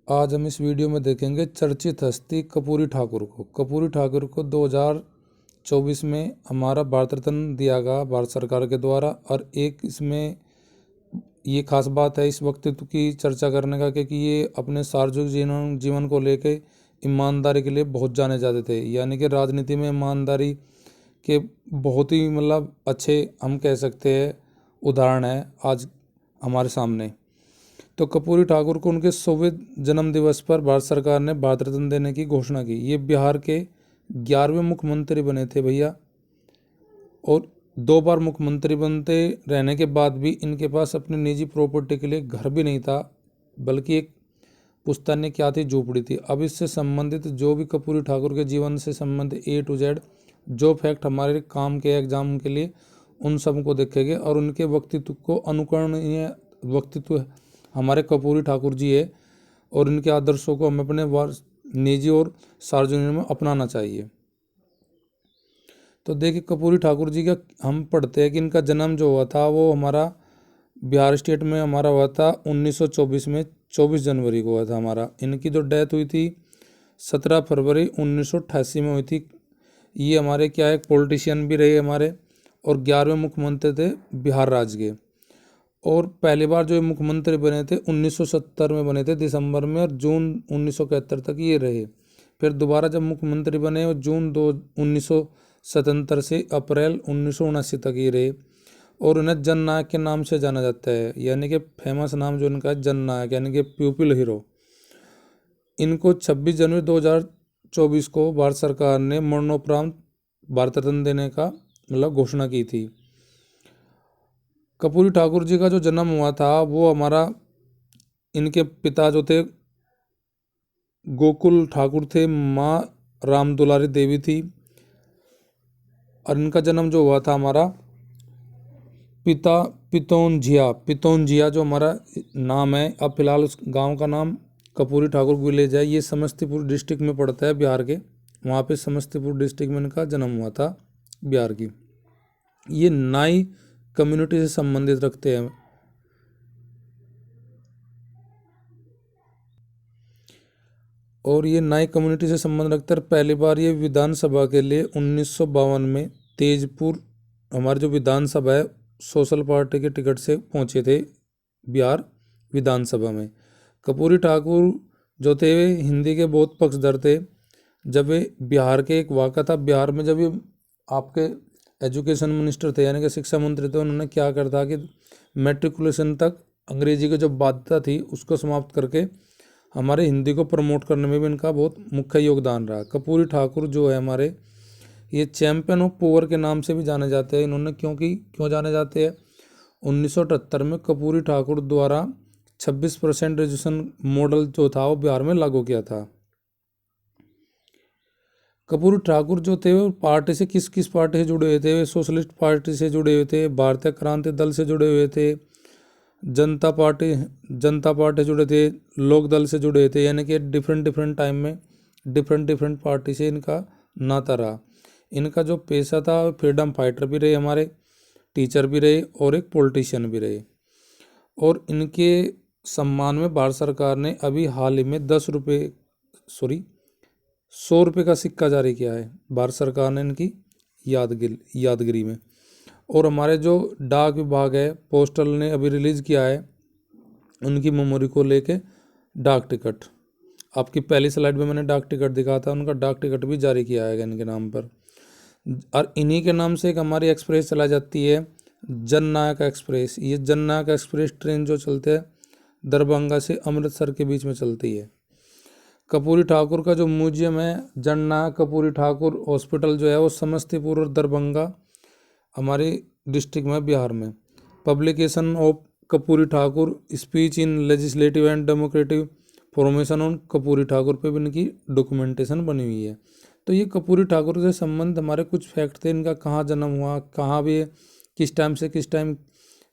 आज हम इस वीडियो में देखेंगे चर्चित हस्ती कर्पूरी ठाकुर को। कर्पूरी ठाकुर को 2024 में हमारा भारत रत्न दिया गया भारत सरकार के द्वारा। और एक इसमें ये खास बात है इस व्यक्तित्व की चर्चा करने का, क्योंकि ये अपने सार्वजनिक जीवन को लेकर ईमानदारी के लिए बहुत जाने जाते थे। यानी कि राजनीति में ईमानदारी के बहुत ही मतलब अच्छे हम कह सकते हैं उदाहरण है आज हमारे सामने। तो कर्पूरी ठाकुर को उनके 100वें जन्म दिवस पर भारत सरकार ने भारत रत्न देने की घोषणा की। ये बिहार के 11वें मुख्यमंत्री बने थे भैया, और 2 बार मुख्यमंत्री बनते रहने के बाद भी इनके पास अपनी निजी प्रॉपर्टी के लिए घर भी नहीं था, बल्कि एक पुश्तैनी क्या थी, झोपड़ी थी। अब इससे संबंधित जो भी कर्पूरी ठाकुर के जीवन से संबंधित A to Z जो फैक्ट हमारे काम के एग्जाम के लिए उन सब को देखेंगे, और उनके व्यक्तित्व को अनुकरणीय व्यक्तित्व हमारे कर्पूरी ठाकुर जी है, और इनके आदर्शों को हमें अपने निजी और सार्वजनिक में अपनाना चाहिए। तो देखिए कर्पूरी ठाकुर जी का हम पढ़ते हैं कि इनका जन्म जो हुआ था वो हमारा बिहार स्टेट में हमारा हुआ था 1924 में, 24 जनवरी को हुआ था हमारा। इनकी जो डेथ हुई थी 17 फरवरी 1988 में हुई थी। ये हमारे क्या है, पॉलिटिशियन भी रहे हमारे, और 11वें मुख्यमंत्री थे बिहार राज्य के। और पहली बार जो मुख्यमंत्री बने थे 1970 में बने थे दिसंबर में, और जून 1971 तक ये रहे। फिर दोबारा जब मुख्यमंत्री बने और जून 1977 से अप्रैल 1979 तक ये रहे। और उन्हें जननायक के नाम से जाना जाता है, यानी कि फेमस नाम जो इनका है जननायक, यानी कि पीपल हीरो। इनको 26 जनवरी 2024 को भारत सरकार ने मरणोपरांत भारत रत्न देने का मतलब घोषणा की थी। कर्पूरी ठाकुर जी का जो जन्म हुआ था वो हमारा, इनके पिता जो थे गोकुल ठाकुर थे, माँ राम दुलारी देवी थी। और इनका जन्म जो हुआ था हमारा पिता पितौंजिया जो हमारा नाम है, अब फिलहाल उस गांव का नाम कर्पूरी ठाकुर विलेज है। ये समस्तीपुर डिस्ट्रिक्ट में पड़ता है बिहार के, वहाँ पे समस्तीपुर डिस्ट्रिक्ट में इनका जन्म हुआ था बिहार की। ये नाई कम्युनिटी से संबंधित रखते हैं। और ये नाई कम्युनिटी से संबंध रखते हैं। पहली बार ये विधानसभा के लिए 1952 में तेजपुर, हमारी जो विधानसभा है, सोशल पार्टी के टिकट से पहुंचे थे बिहार विधानसभा में। कर्पूरी ठाकुर जो थे वे हिंदी के बहुत पक्षधर थे। जब वे बिहार के एक वाक़ा था, बिहार में जब ये आपके एजुकेशन मिनिस्टर थे यानी कि शिक्षा मंत्री थे, उन्होंने क्या कर था कि मैट्रिकुलेशन तक अंग्रेजी की जो बाध्यता थी उसको समाप्त करके हमारे हिंदी को प्रमोट करने में भी इनका बहुत मुख्य योगदान रहा। कर्पूरी ठाकुर जो है हमारे, ये चैंपियन ऑफ पुअर के नाम से भी जाने जाते हैं। इन्होंने क्यों जाने जाते हैं, 1978 में कर्पूरी ठाकुर द्वारा 26% रिजर्वेशन मॉडल जो था वो बिहार में लागू किया था। कर्पूरी ठाकुर जो थे वो पार्टी से किस पार्टी से जुड़े हुए थे, वे सोशलिस्ट पार्टी से जुड़े हुए थे, भारतीय क्रांति दल से जुड़े हुए थे, जनता पार्टी जुड़े थे, लोक दल से जुड़े थे। यानी कि डिफरेंट टाइम में डिफरेंट पार्टी से इनका नाता रहा। इनका जो पेशा था फ्रीडम फाइटर भी रहे, हमारे टीचर भी रहे, और एक पॉलिटिशियन भी रहे। और इनके सम्मान में भारत सरकार ने अभी हाल ही में 100 रुपये का सिक्का जारी किया है भारत सरकार ने इनकी यादगिरी में। और हमारे जो डाक विभाग है, पोस्टल ने अभी रिलीज़ किया है उनकी मेमोरी को लेके डाक टिकट। आपकी पहली स्लाइड में मैंने डाक टिकट दिखाया था, उनका डाक टिकट भी जारी किया है इनके नाम पर। और इन्हीं के नाम से एक हमारी एक्सप्रेस चलाई जाती है, जननायक एक्सप्रेस। ये जननायक एक्सप्रेस ट्रेन जो चलते हैं दरभंगा से अमृतसर के बीच में चलती है। कर्पूरी ठाकुर का जो म्यूजियम है, जननायक कर्पूरी ठाकुर हॉस्पिटल जो है वो समस्तीपुर और दरभंगा हमारे डिस्ट्रिक्ट में बिहार में। Publication of Karpoori Thakur, speech in legislative and democratic formation on Karpoori Thakur पे भी इनकी डॉक्यूमेंटेशन बनी हुई है। तो ये कर्पूरी ठाकुर से संबंध हमारे कुछ फैक्ट थे, इनका कहाँ जन्म हुआ, कहाँ भी, किस टाइम से किस टाइम,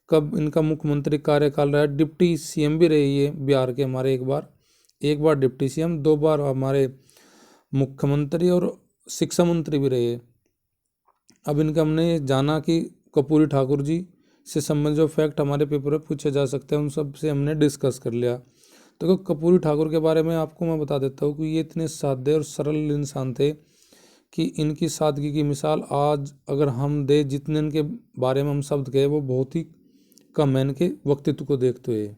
कब इनका मुख्यमंत्री कार्यकाल रहा। डिप्टी CM भी रही है बिहार के हमारे, एक बार डिप्टी CM, 2 बार हमारे मुख्यमंत्री और शिक्षा मंत्री भी रहे। अब इनका हमने जाना कि कर्पूरी ठाकुर जी से संबंधित जो फैक्ट हमारे पेपर में पूछे जा सकते हैं उन सब से हमने डिस्कस कर लिया। देखो कर्पूरी ठाकुर के बारे में आपको मैं बता देता हूँ कि ये इतने सादे और सरल इंसान थे कि इनकी सादगी की मिसाल आज अगर हम दे, जितने इनके बारे में हम शब्द कहे वो बहुत ही कम है इनके व्यक्तित्व को देखते हुए।